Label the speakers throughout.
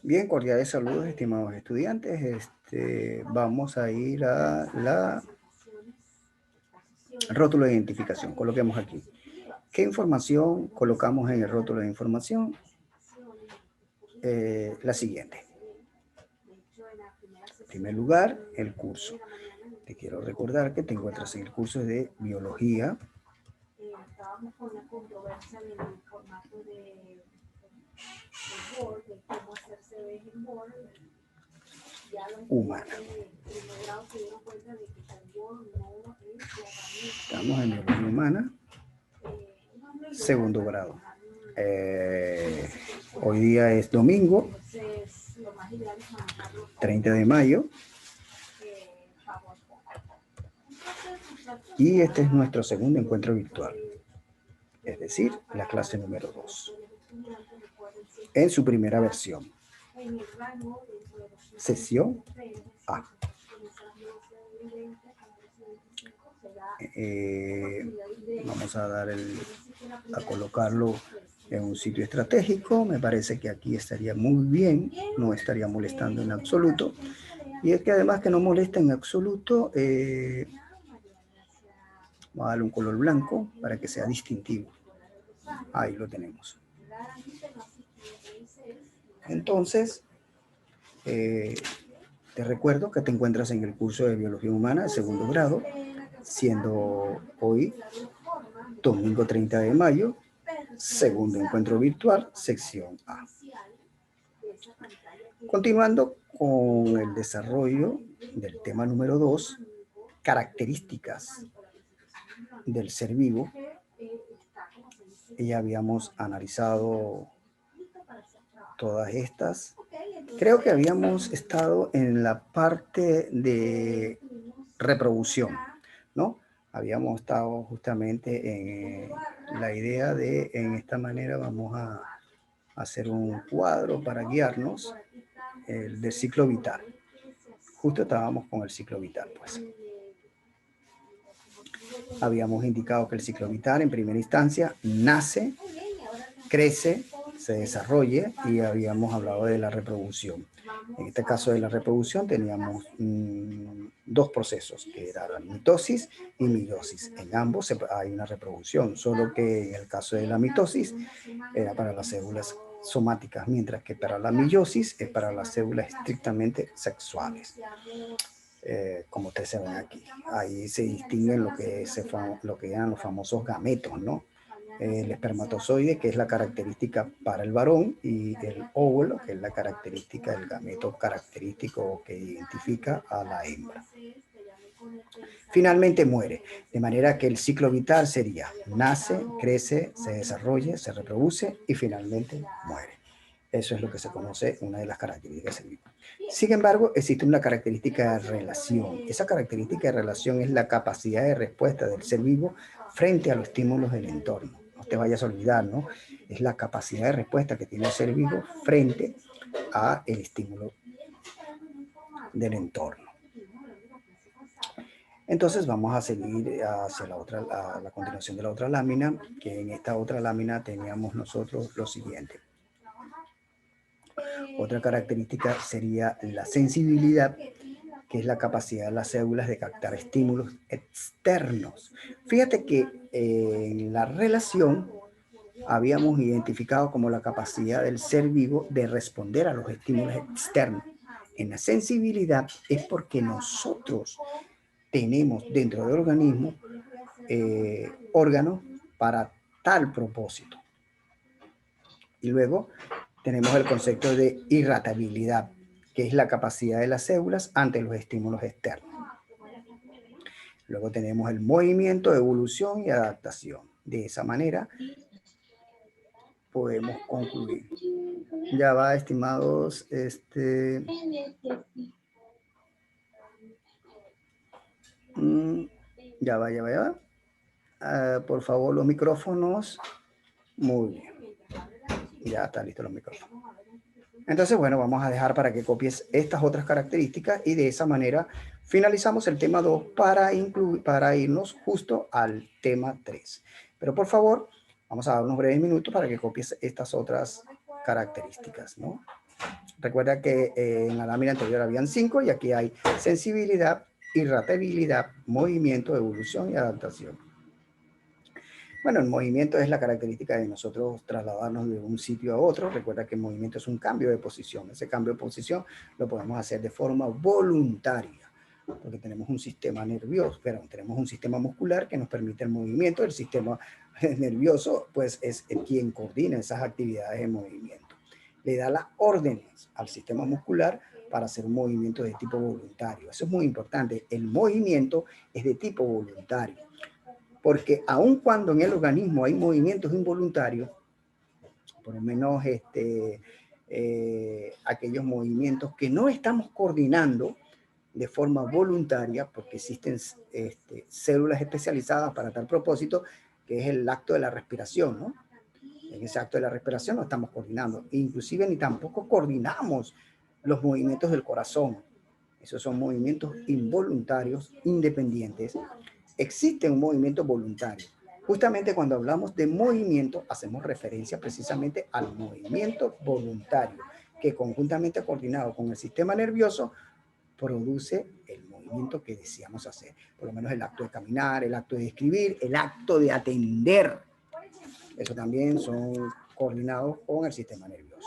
Speaker 1: Bien, cordiales saludos, estimados estudiantes. Vamos a ir a la rótulo de identificación. Coloquemos aquí. ¿Qué información colocamos en el rótulo de información? La siguiente. En primer lugar, el curso. Te quiero recordar que te encuentras en el curso de Biología. Estábamos con la controversia del formato de Word, de cómo hacerse en Word. Humana. Estamos en Biología Humana, segundo grado. Hoy día es domingo, 30 de mayo. Y este es nuestro segundo encuentro virtual, es decir, la clase número 2, en su primera versión. Sesión A. Vamos a colocarlo en un sitio estratégico. Me parece que aquí estaría muy bien, no estaría molestando en absoluto. Y es que además que no molesta en absoluto, vamos a darle un color blanco para que sea distintivo. Ahí lo tenemos. Entonces, te recuerdo que te encuentras en el curso de Biología Humana de segundo grado, siendo hoy domingo 30 de mayo, segundo encuentro virtual, sección A. Continuando con el desarrollo del tema número 2, características del ser vivo. Ya habíamos analizado todas estas. Creo que habíamos estado en la parte de reproducción, ¿no? Habíamos estado justamente en la idea de, en esta manera vamos a hacer un cuadro para guiarnos, el del ciclo vital. Justo estábamos con el ciclo vital, pues. Habíamos indicado que el ciclo vital en primera instancia nace, crece, se desarrolla, y habíamos hablado de la reproducción. En este caso de la reproducción teníamos dos procesos, que eran la mitosis y meiosis. En ambos hay una reproducción, solo que en el caso de la mitosis era para las células somáticas, mientras que para la meiosis es para las células estrictamente sexuales. Como ustedes se ven aquí, ahí se distinguen lo que eran los famosos gametos, ¿no? El espermatozoide, que es la característica para el varón, y el óvulo, que es la característica del gameto característico que identifica a la hembra. Finalmente muere, de manera que el ciclo vital sería: nace, crece, se desarrolla, se reproduce y finalmente muere. Eso es lo que se conoce, una de las características del ser vivo. Sin embargo, existe una característica de relación. Esa característica de relación es la capacidad de respuesta del ser vivo frente a los estímulos del entorno. No te vayas a olvidar, ¿no? Es la capacidad de respuesta que tiene el ser vivo frente a el estímulo del entorno. Entonces vamos a seguir hacia la continuación de la otra lámina, que en esta otra lámina teníamos nosotros lo siguiente. Otra característica sería la sensibilidad, que es la capacidad de las células de captar estímulos externos. Fíjate que en la relación habíamos identificado como la capacidad del ser vivo de responder a los estímulos externos. En la sensibilidad es porque nosotros tenemos dentro del organismo órganos para tal propósito. Y luego tenemos el concepto de irritabilidad, que es la capacidad de las células ante los estímulos externos. Luego tenemos el movimiento, evolución y adaptación. De esa manera podemos concluir. Ya va, estimados, ya va. Por favor, los micrófonos. Muy bien. Ya están listos los micrófonos. Entonces, bueno, vamos a dejar para que copies estas otras características y de esa manera finalizamos el tema 2 para irnos justo al tema 3. Pero por favor, Vamos a dar unos breves minutos para que copies estas otras características, ¿no? Recuerda que en la lámina anterior habían 5 y aquí hay sensibilidad, irritabilidad, movimiento, evolución y adaptación. Bueno, el movimiento es la característica de nosotros trasladarnos de un sitio a otro. Recuerda que el movimiento es un cambio de posición. Ese cambio de posición lo podemos hacer de forma voluntaria, porque tenemos un sistema nervioso, pero tenemos un sistema muscular que nos permite el movimiento. El sistema nervioso, pues, es quien coordina esas actividades de movimiento. Le da las órdenes al sistema muscular para hacer un movimiento de tipo voluntario. Eso es muy importante. El movimiento es de tipo voluntario. Porque aun cuando en el organismo hay movimientos involuntarios, por lo menos aquellos movimientos que no estamos coordinando de forma voluntaria, porque existen células especializadas para tal propósito, que es el acto de la respiración, ¿no? En ese acto de la respiración no estamos coordinando, inclusive ni tampoco coordinamos los movimientos del corazón. Esos son movimientos involuntarios, independientes. Existe un movimiento voluntario. Justamente cuando hablamos de movimiento, hacemos referencia precisamente al movimiento voluntario, que conjuntamente coordinado con el sistema nervioso produce el movimiento que deseamos hacer. Por lo menos el acto de caminar, el acto de escribir, el acto de atender. Eso también son coordinados con el sistema nervioso.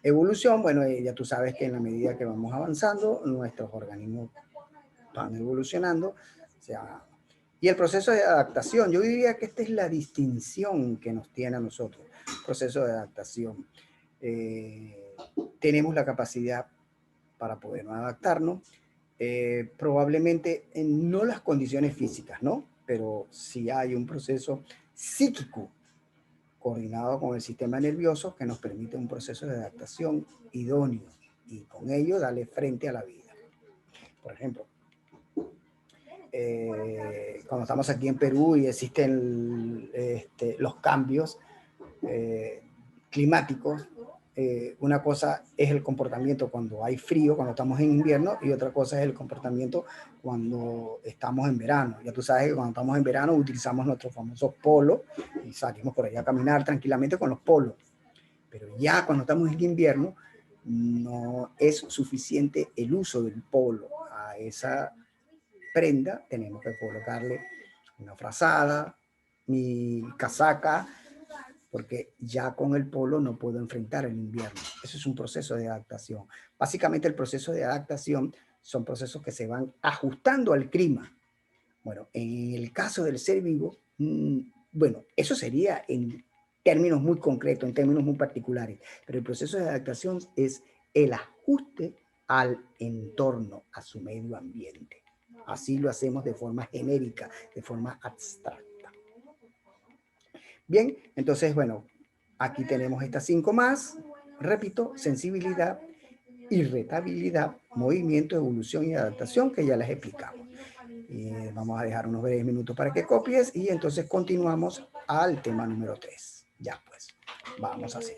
Speaker 1: Evolución, bueno, ya tú sabes que en la medida que vamos avanzando, nuestros organismos van evolucionando. O sea, y el proceso de adaptación, yo diría que esta es la distinción que nos tiene a nosotros, proceso de adaptación. Eh, Tenemos la capacidad para poder adaptarnos, probablemente en no las condiciones físicas, ¿no? Pero sí hay un proceso psíquico coordinado con el sistema nervioso que nos permite un proceso de adaptación idóneo y con ello darle frente a la vida. Por ejemplo, cuando estamos aquí en Perú y existen los cambios climáticos, una cosa es el comportamiento cuando hay frío, cuando estamos en invierno, y otra cosa es el comportamiento cuando estamos en verano. Ya tú sabes que cuando estamos en verano utilizamos nuestros famosos polos y salimos por allá a caminar tranquilamente con los polos. Pero ya cuando estamos en invierno, no es suficiente el uso del polo. A esa prenda tenemos que colocarle una frazada, mi casaca, porque ya con el polo no puedo enfrentar el invierno. Eso es un proceso de adaptación. Básicamente el proceso de adaptación son procesos que se van ajustando al clima. Bueno, en el caso del ser vivo, bueno, eso sería en términos muy concretos, en términos muy particulares, pero el proceso de adaptación es el ajuste al entorno, a su medio ambiente. Así lo hacemos de forma genérica, de forma abstracta. Bien, entonces, bueno, aquí tenemos estas 5 más. Repito, sensibilidad, irritabilidad, movimiento, evolución y adaptación, que ya las explicamos. Vamos a dejar unos breves minutos para que copies y entonces continuamos al tema número 3. Ya pues, vamos a hacer.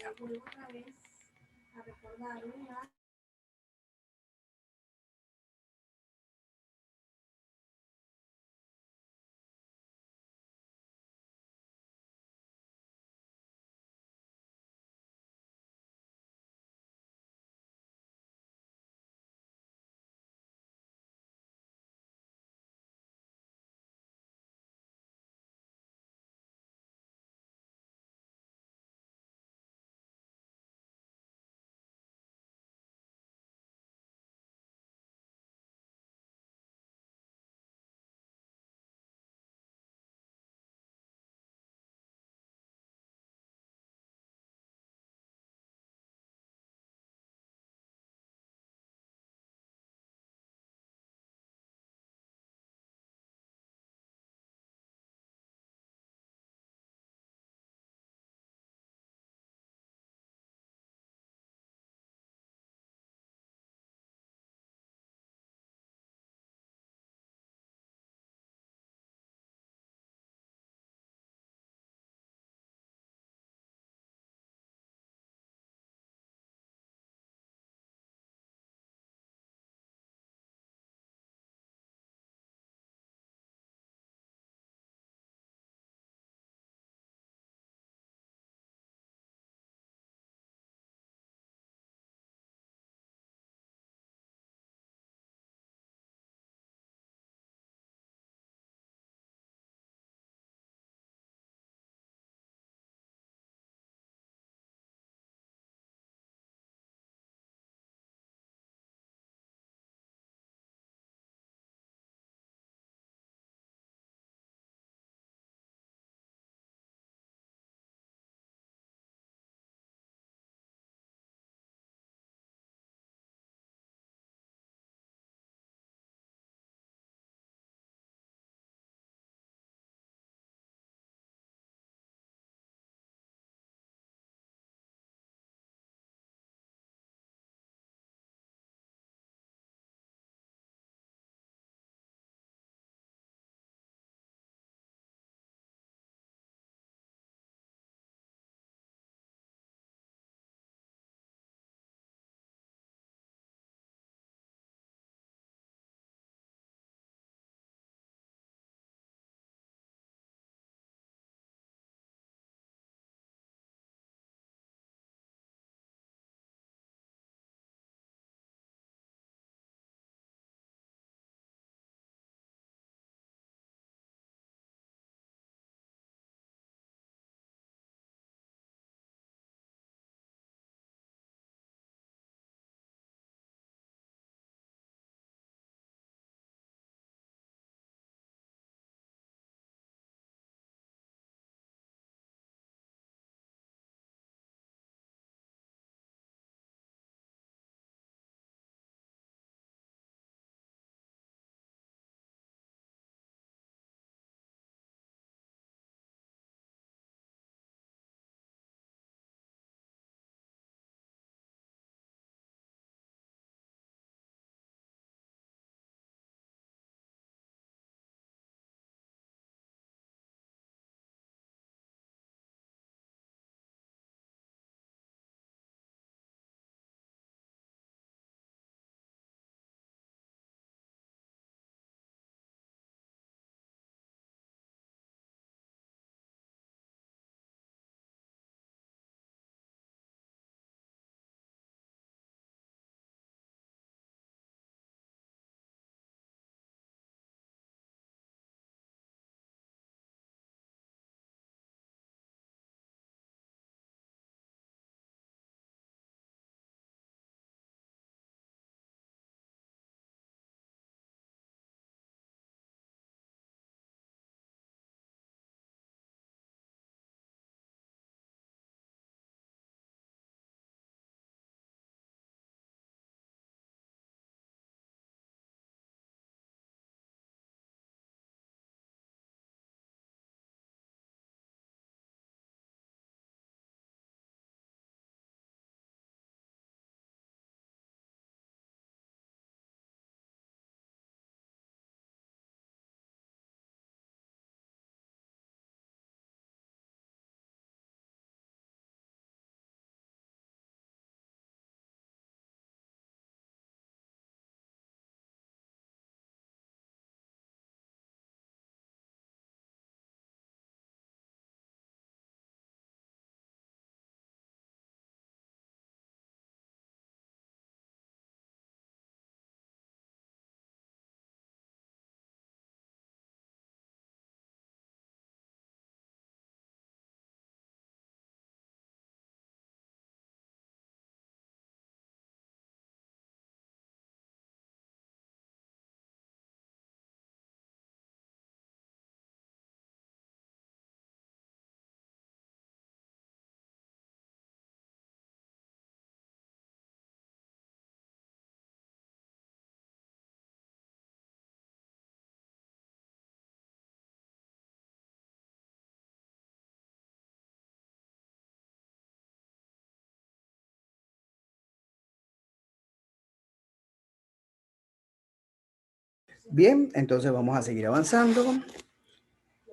Speaker 1: Bien, entonces vamos a seguir avanzando.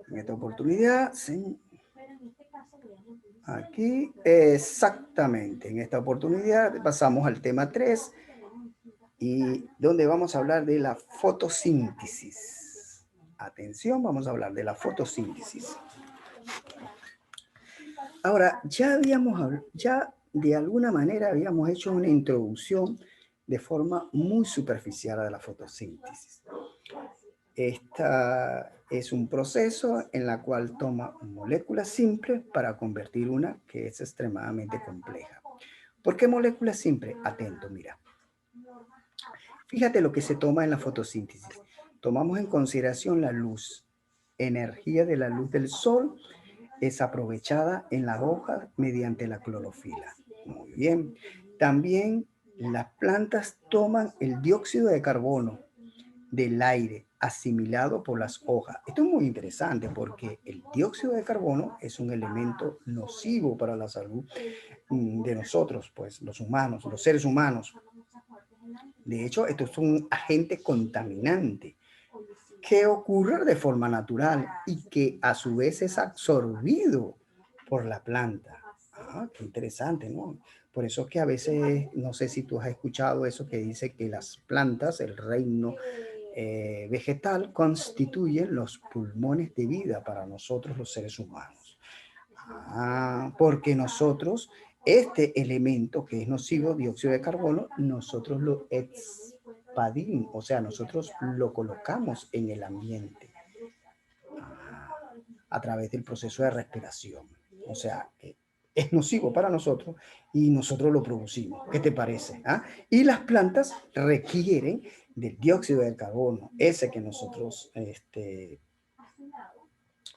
Speaker 1: En esta oportunidad, sí. Aquí, exactamente, en esta oportunidad pasamos al tema 3 y donde vamos a hablar de la fotosíntesis. Atención, vamos a hablar de la fotosíntesis. Ahora, ya de alguna manera habíamos hecho una introducción de forma muy superficial a la fotosíntesis. Esta es un proceso en la cual toma moléculas simples para convertir una que es extremadamente compleja. ¿Por qué moléculas simples? Atento, mira. Fíjate lo que se toma en la fotosíntesis. Tomamos en consideración la luz. Energía de la luz del sol es aprovechada en las hojas mediante la clorofila. Muy bien. También las plantas toman el dióxido de carbono del aire asimilado por las hojas. Esto es muy interesante porque el dióxido de carbono es un elemento nocivo para la salud de nosotros, pues los humanos, los seres humanos. De hecho, esto es un agente contaminante que ocurre de forma natural y que a su vez es absorbido por la planta. Ah, qué interesante, ¿no? Por eso es que a veces, no sé si tú has escuchado eso que dice que las plantas, el reino vegetal, constituyen los pulmones de vida para nosotros los seres humanos. Ah, porque nosotros, este elemento que es nocivo, dióxido de carbono, nosotros lo expadimos, o sea, nosotros lo colocamos en el ambiente a través del proceso de respiración. O sea, es nocivo para nosotros y nosotros lo producimos. ¿Qué te parece? ¿Ah? Y las plantas requieren del dióxido de carbono, ese que nosotros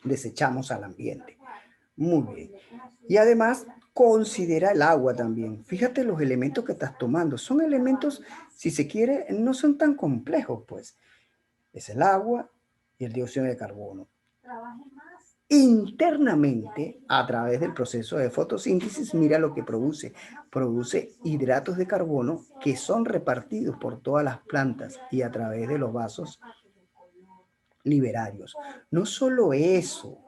Speaker 1: desechamos al ambiente. Muy bien. Y además considera el agua también. Fíjate los elementos que estás tomando. Son elementos, si se quiere, no son tan complejos, pues. Es el agua y el dióxido de carbono. Internamente, a través del proceso de fotosíntesis, mira lo que produce. Produce hidratos de carbono que son repartidos por todas las plantas y a través de los vasos liberarios. No solo eso,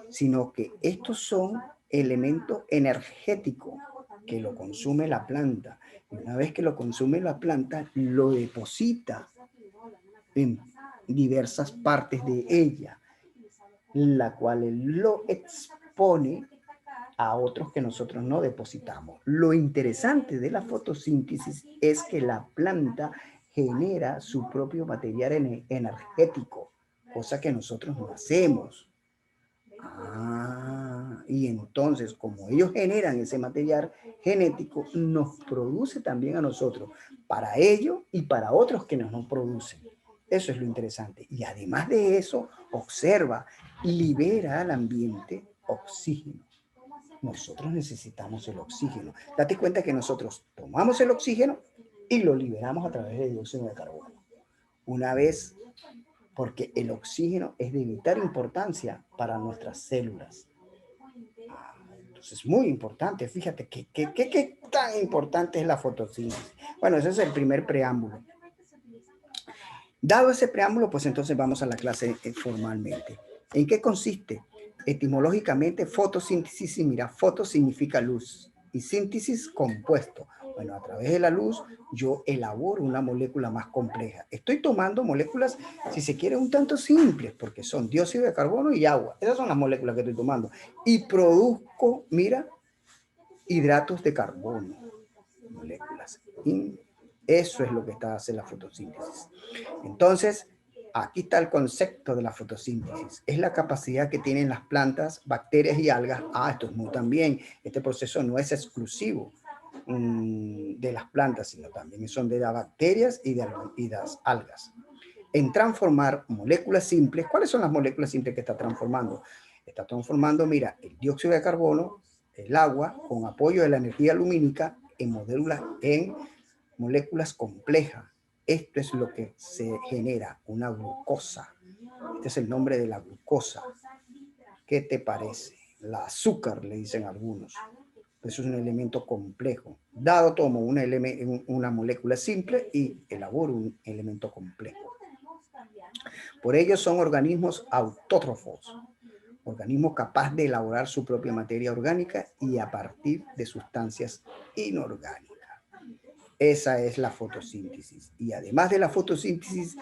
Speaker 1: sino que estos son elementos energéticos que lo consume la planta. Y una vez que lo consume la planta, lo deposita en diversas partes de ella, la cual lo expone a otros que nosotros no depositamos. Lo interesante de la fotosíntesis es que la planta genera su propio material energético, cosa que nosotros no hacemos. Ah, y entonces, como ellos generan ese material genético, nos produce también a nosotros, para ellos y para otros que nos producen. Eso es lo interesante. Y además de eso, observa, libera al ambiente oxígeno. Nosotros necesitamos el oxígeno. Date cuenta que nosotros tomamos el oxígeno y lo liberamos a través del dióxido de carbono. Una vez, porque el oxígeno es de vital importancia para nuestras células. Entonces, es muy importante. Fíjate qué tan importante es la fotosíntesis. Bueno, ese es el primer preámbulo. Dado ese preámbulo, pues entonces vamos a la clase formalmente. ¿En qué consiste? Etimológicamente, fotosíntesis, y mira, foto significa luz y síntesis compuesto. Bueno, a través de la luz yo elaboro una molécula más compleja. Estoy tomando moléculas, si se quiere, un tanto simples, porque son dióxido de carbono y agua. Esas son las moléculas que estoy tomando. Y produzco, mira, hidratos de carbono, moléculas. Y eso es lo que hace la fotosíntesis. Entonces, aquí está el concepto de la fotosíntesis. Es la capacidad que tienen las plantas, bacterias y algas. Ah, esto es muy también. Este proceso no es exclusivo de las plantas, sino también son de las bacterias y de las algas. En transformar moléculas simples. ¿Cuáles son las moléculas simples que está transformando? Está transformando, mira, el dióxido de carbono, el agua, con apoyo de la energía lumínica, en moléculas complejas. Esto es lo que se genera, una glucosa. Este es el nombre de la glucosa. ¿Qué te parece? La azúcar, le dicen algunos. Eso es un elemento complejo. Dado tomo una molécula simple y elaboro un elemento complejo. Por ello son organismos autótrofos, organismos capaces de elaborar su propia materia orgánica y a partir de sustancias inorgánicas. Esa es la fotosíntesis. Y además de la fotosíntesis,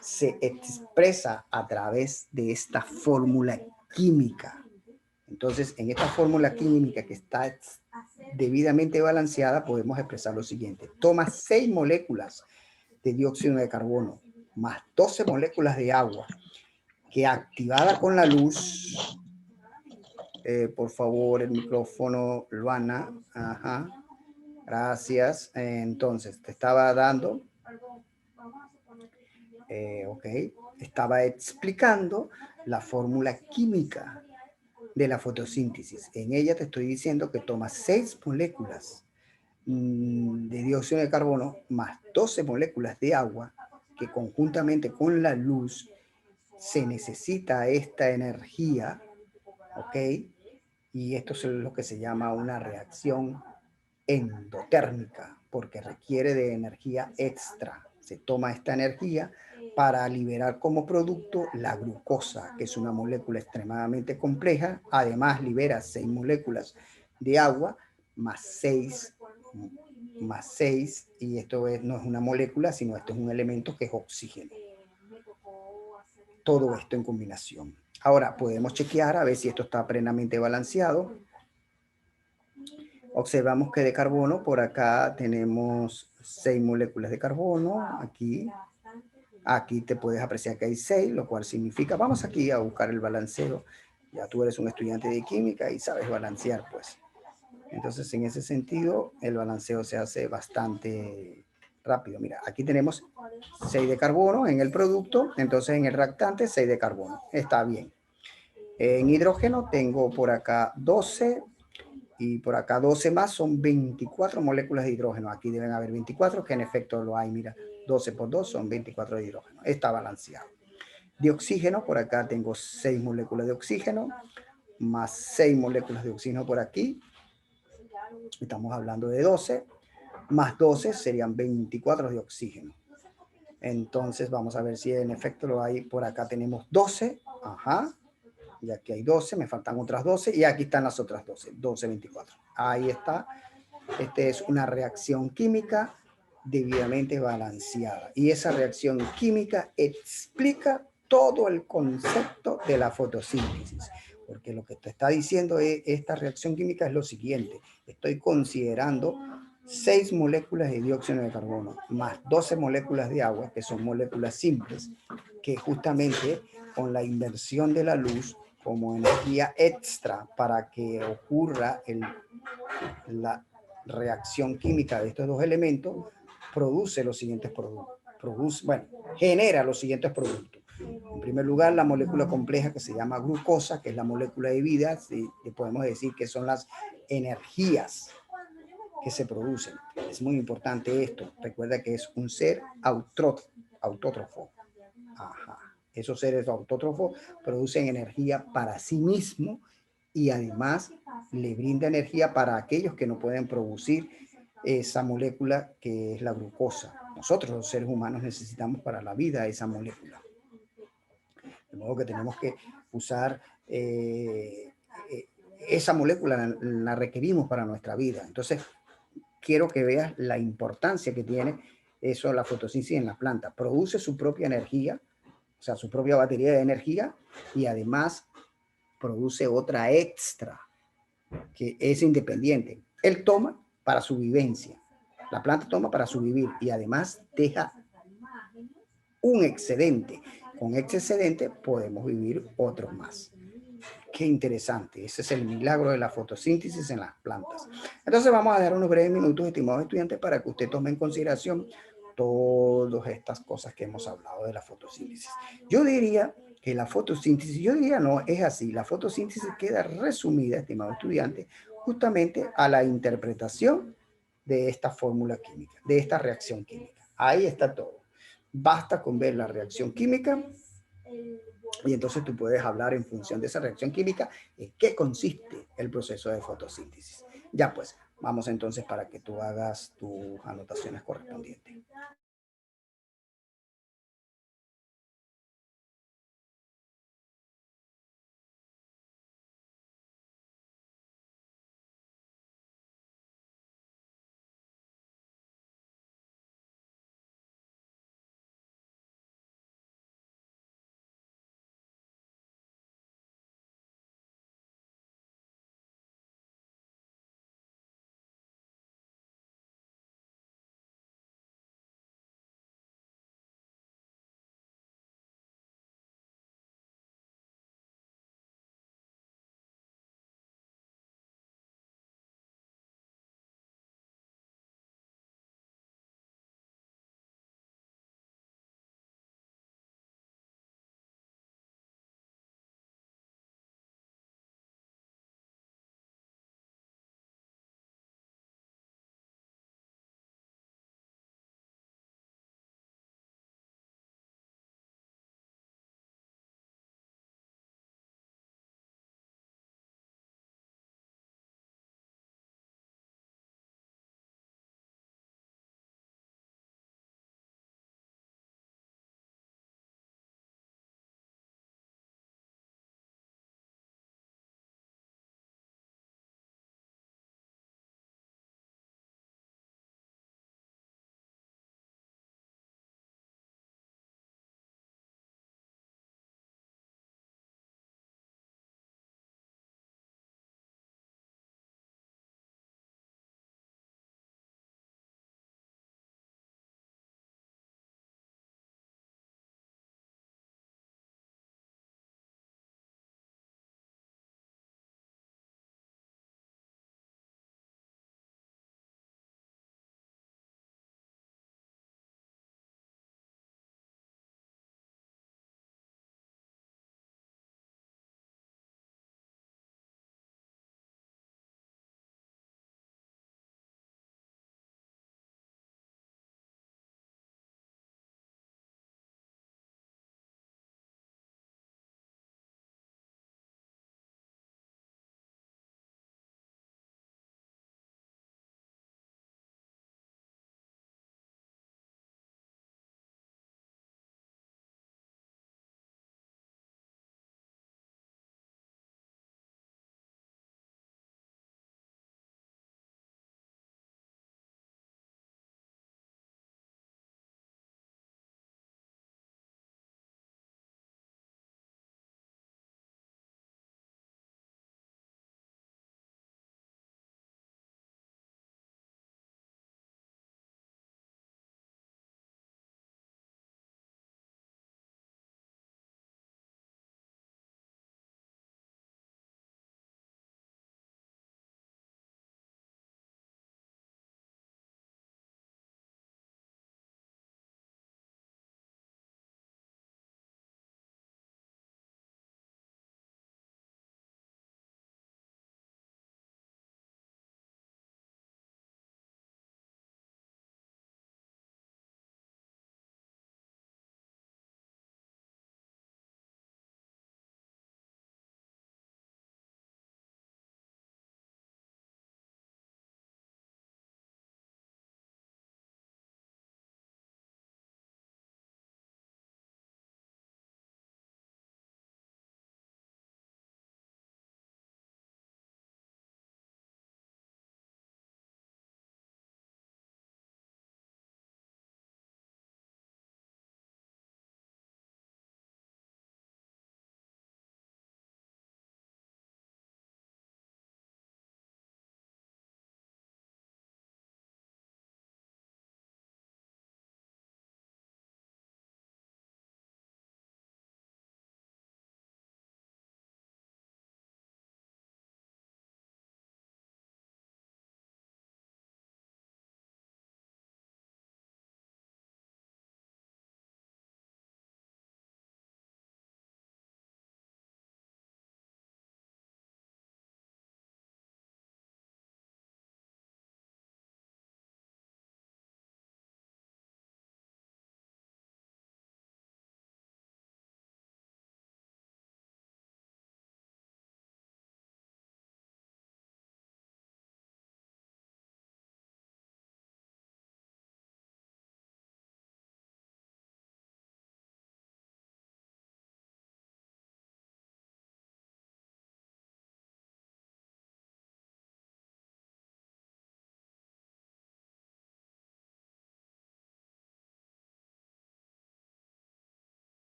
Speaker 1: se expresa a través de esta fórmula química. Entonces, en esta fórmula química que está debidamente balanceada, podemos expresar lo siguiente. Toma 6 moléculas de dióxido de carbono más 12 moléculas de agua que activada con la luz, por favor, el micrófono, Luana, ajá, gracias. Entonces, te estaba dando, ok, estaba explicando la fórmula química de la fotosíntesis. En ella te estoy diciendo que toma 6 moléculas de dióxido de carbono más 12 moléculas de agua que conjuntamente con la luz se necesita esta energía, ¿ok? Y esto es lo que se llama una reacción endotérmica, porque requiere de energía extra. Se toma esta energía para liberar como producto la glucosa, que es una molécula extremadamente compleja. Además, libera 6 moléculas de agua más 6, y esto no es una molécula, sino esto es un elemento que es oxígeno. Todo esto en combinación. Ahora podemos chequear a ver si esto está plenamente balanceado. Observamos que de carbono, por acá tenemos 6 moléculas de carbono, aquí te puedes apreciar que hay 6, lo cual significa, vamos aquí a buscar el balanceo. Ya tú eres un estudiante de química y sabes balancear, pues. Entonces, en ese sentido, el balanceo se hace bastante rápido. Mira, aquí tenemos 6 de carbono en el producto, entonces en el reactante 6 de carbono. Está bien. En hidrógeno tengo por acá 12 y por acá 12 más, son 24 moléculas de hidrógeno. Aquí deben haber 24, que en efecto lo hay. Mira, 12 por 2 son 24 de hidrógeno. Está balanceado. De oxígeno, por acá tengo 6 moléculas de oxígeno, más 6 moléculas de oxígeno por aquí. Estamos hablando de 12, más 12 serían 24 de oxígeno. Entonces vamos a ver si en efecto lo hay. Por acá tenemos 12, ajá, y aquí hay 12, me faltan otras 12, y aquí están las otras 12, 12, 24. Ahí está. Esta es una reacción química debidamente balanceada. Y esa reacción química explica todo el concepto de la fotosíntesis. Porque lo que te está diciendo es, esta reacción química es lo siguiente. Estoy considerando 6 moléculas de dióxido de carbono más 12 moléculas de agua, que son moléculas simples, que justamente con la inversión de la luz como energía extra para que ocurra la reacción química de estos dos elementos, produce los siguientes productos. Genera los siguientes productos. En primer lugar, la molécula compleja que se llama glucosa, que es la molécula de vida, y podemos decir que son las energías que se producen. Es muy importante esto. Recuerda que es un ser autótrofo. Ajá. Esos seres autótrofos producen energía para sí mismos y además le brinda energía para aquellos que no pueden producir esa molécula que es la glucosa. Nosotros los seres humanos necesitamos para la vida esa molécula. De modo que tenemos que usar esa molécula, la requerimos para nuestra vida. Entonces, quiero que veas la importancia que tiene eso, la fotosíntesis en la planta. Produce su propia energía, o sea, su propia batería de energía, y además produce otra extra que es independiente. Él toma para su vivencia. La planta toma para su vivir y además deja un excedente. Con este excedente podemos vivir otros más. Qué interesante. Ese es el milagro de la fotosíntesis en las plantas. Entonces vamos a dar unos breves minutos, estimados estudiantes, para que usted tome en consideración todas estas cosas que hemos hablado de la fotosíntesis. Yo diría que la fotosíntesis, yo diría no, es así. La fotosíntesis queda resumida, estimado estudiante, justamente a la interpretación de esta fórmula química, de esta reacción química. Ahí está todo. Basta con ver la reacción química y entonces tú puedes hablar en función de esa reacción química en qué consiste el proceso de fotosíntesis. Ya pues, vamos entonces para que tú hagas tus anotaciones correspondientes.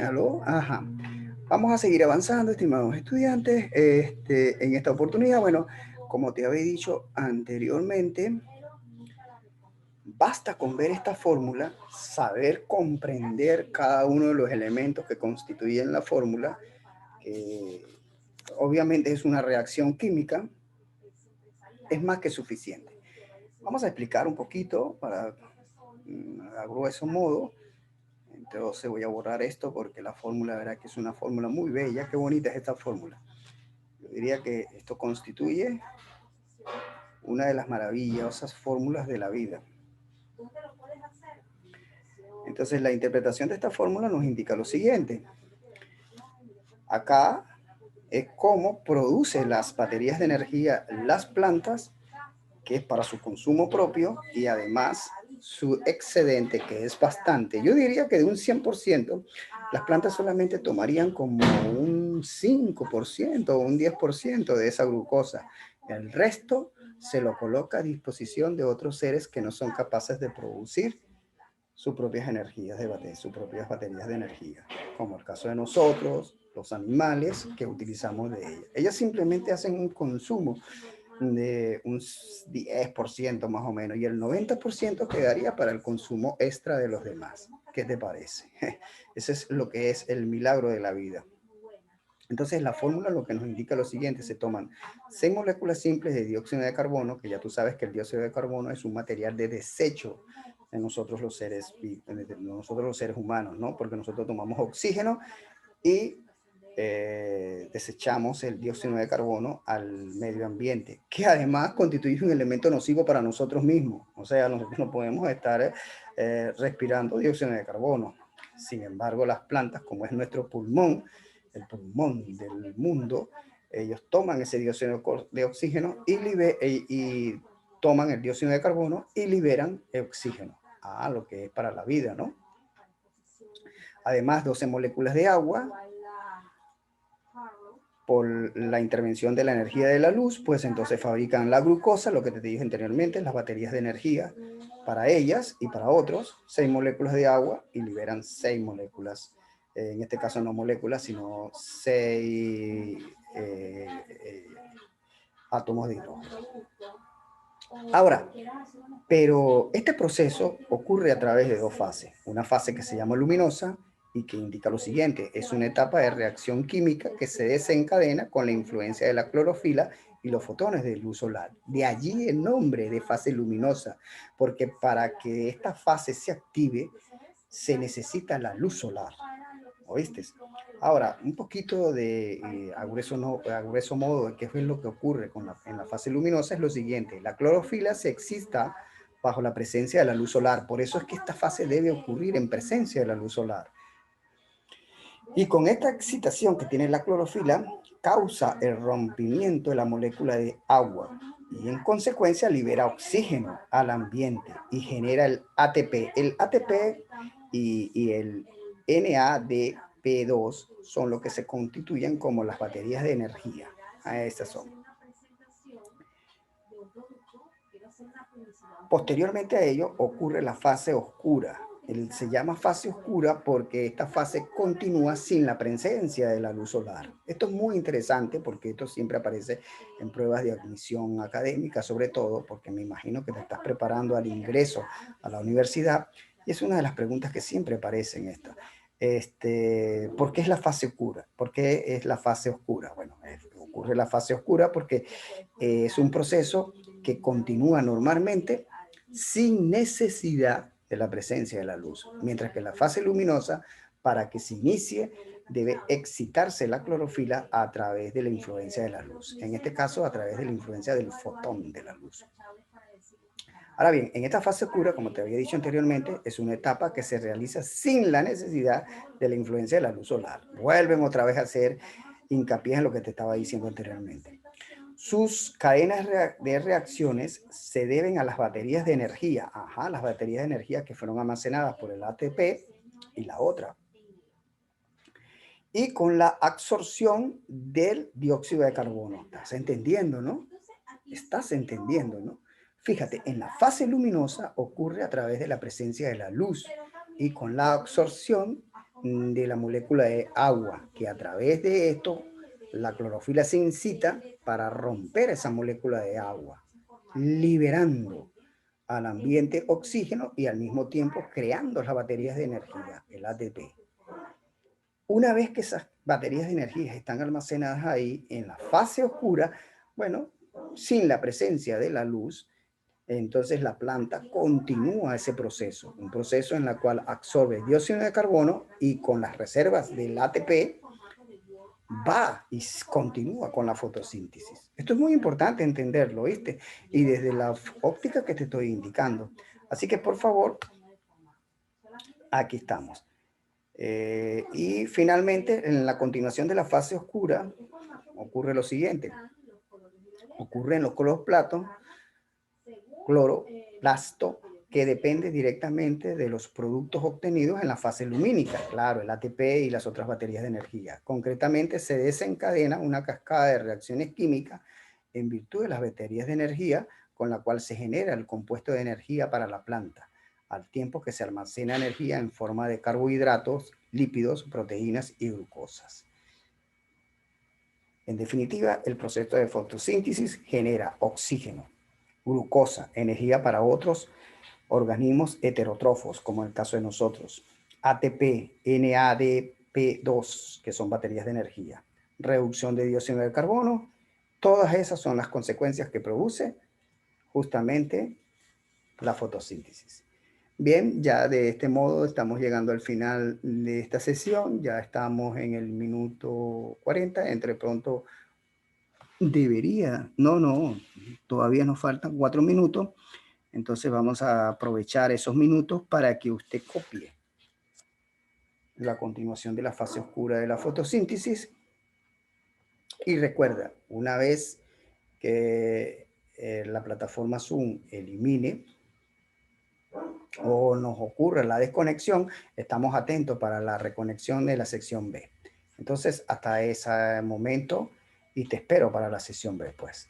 Speaker 1: ¿Aló? Ajá. Vamos a seguir avanzando, estimados estudiantes. En esta oportunidad, bueno, como te había dicho anteriormente, basta con ver esta fórmula, saber comprender cada uno de los elementos que constituyen la fórmula, que obviamente es una reacción química, es más que suficiente. Vamos a explicar un poquito a grueso modo. Entonces voy a borrar esto porque la fórmula, verá que es una fórmula muy bella. Qué bonita es esta fórmula. Yo diría que esto constituye una de las maravillosas fórmulas de la vida. Entonces la interpretación de esta fórmula nos indica lo siguiente. Acá es cómo produce las baterías de energía las plantas, que es para su consumo propio, y además su excedente, que es bastante. Yo diría que de un 100%, las plantas solamente tomarían como un 5% o un 10% de esa glucosa. El resto se lo coloca a disposición de otros seres que no son capaces de producir sus propias energías sus propias baterías de energía, como el caso de nosotros, los animales que utilizamos de ellas. Ellas simplemente hacen un consumo de un 10% más o menos, y el 90% quedaría para el consumo extra de los demás. ¿Qué te parece? Ese es lo que es el milagro de la vida. Entonces la fórmula lo que nos indica lo siguiente: se toman 6 moléculas simples de dióxido de carbono, que ya tú sabes que el dióxido de carbono es un material de desecho de nosotros los seres humanos, ¿no? Porque nosotros tomamos oxígeno y desechamos el dióxido de carbono al medio ambiente, que además constituye un elemento nocivo para nosotros mismos. O sea, nosotros no podemos estar respirando dióxido de carbono. Sin embargo, las plantas, como es nuestro pulmón, el pulmón del mundo, ellos toman ese dióxido de oxígeno y toman el dióxido de carbono y liberan el oxígeno. Lo que es para la vida, ¿no? Además, 12 moléculas de agua, por la intervención de la energía de la luz, pues entonces fabrican la glucosa, lo que te dije anteriormente, las baterías de energía para ellas y para otros, 6 moléculas de agua y liberan 6 moléculas, en este caso no moléculas, sino 6 átomos de hidrógeno. Ahora, pero este proceso ocurre a través de dos fases. Una fase que se llama luminosa y que indica lo siguiente: es una etapa de reacción química que se desencadena con la influencia de la clorofila y los fotones de luz solar. De allí el nombre de fase luminosa, porque para que esta fase se active se necesita la luz solar. ¿Oíste? Ahora, un poquito a grueso modo, qué es lo que ocurre en la fase luminosa es lo siguiente: la clorofila se excita bajo la presencia de la luz solar. Por eso es que esta fase debe ocurrir en presencia de la luz solar. Y con esta excitación que tiene la clorofila, causa el rompimiento de la molécula de agua y en consecuencia libera oxígeno al ambiente y genera el ATP. El ATP y el NADP2 son lo que se constituyen como las baterías de energía. Estas son. Posteriormente a ello ocurre la fase oscura. Se llama fase oscura porque esta fase continúa sin la presencia de la luz solar. Esto es muy interesante porque esto siempre aparece en pruebas de admisión académica, sobre todo porque me imagino que te estás preparando al ingreso a la universidad y es una de las preguntas que siempre aparece en esta. ¿Por qué es la fase oscura? ¿Por qué es la fase oscura? Bueno, ocurre la fase oscura porque es un proceso que continúa normalmente sin necesidad de la presencia de la luz, mientras que la fase luminosa, para que se inicie, debe excitarse la clorofila a través de la influencia de la luz, en este caso a través de la influencia del fotón de la luz. Ahora bien, en esta fase oscura, como te había dicho anteriormente, es una etapa que se realiza sin la necesidad de la influencia de la luz solar. Vuelven otra vez a hacer hincapié en lo que te estaba diciendo anteriormente. Sus cadenas de reacciones se deben a las baterías de energía. Las baterías de energía que fueron almacenadas por el ATP y la otra. Y con la absorción del dióxido de carbono. ¿Estás entendiendo, no? ¿Estás entendiendo, no? Fíjate, en la fase luminosa ocurre a través de la presencia de la luz y con la absorción de la molécula de agua, que a través de esto la clorofila se incita para romper esa molécula de agua, liberando al ambiente oxígeno y al mismo tiempo creando las baterías de energía, el ATP. Una vez que esas baterías de energía están almacenadas ahí en la fase oscura, bueno, sin la presencia de la luz, entonces la planta continúa ese proceso, un proceso en el cual absorbe dióxido de carbono y con las reservas del ATP va y continúa con la fotosíntesis. Esto es muy importante entenderlo, ¿viste? Y desde la óptica que te estoy indicando. Así que por favor, aquí estamos. Y finalmente, en la continuación de la fase oscura, ocurre lo siguiente. Ocurren los cloroplasto, que depende directamente de los productos obtenidos en la fase lumínica, claro, el ATP y las otras baterías de energía. Concretamente, se desencadena una cascada de reacciones químicas en virtud de las baterías de energía, con la cual se genera el compuesto de energía para la planta, al tiempo que se almacena energía en forma de carbohidratos, lípidos, proteínas y glucosas. En definitiva, el proceso de fotosíntesis genera oxígeno, glucosa, energía para otros organismos heterótrofos, como en el caso de nosotros, ATP, NADP2, que son baterías de energía, reducción de dióxido de carbono, todas esas son las consecuencias que produce justamente la fotosíntesis. Bien, ya de este modo estamos llegando al final de esta sesión, ya estamos en el minuto 40, entre pronto todavía nos faltan 4 minutos, entonces vamos a aprovechar esos minutos para que usted copie la continuación de la fase oscura de la fotosíntesis. Y recuerda, una vez que la plataforma Zoom elimine o nos ocurra la desconexión, estamos atentos para la reconexión de la sección B. Entonces, hasta ese momento, y te espero para la sesión B, pues.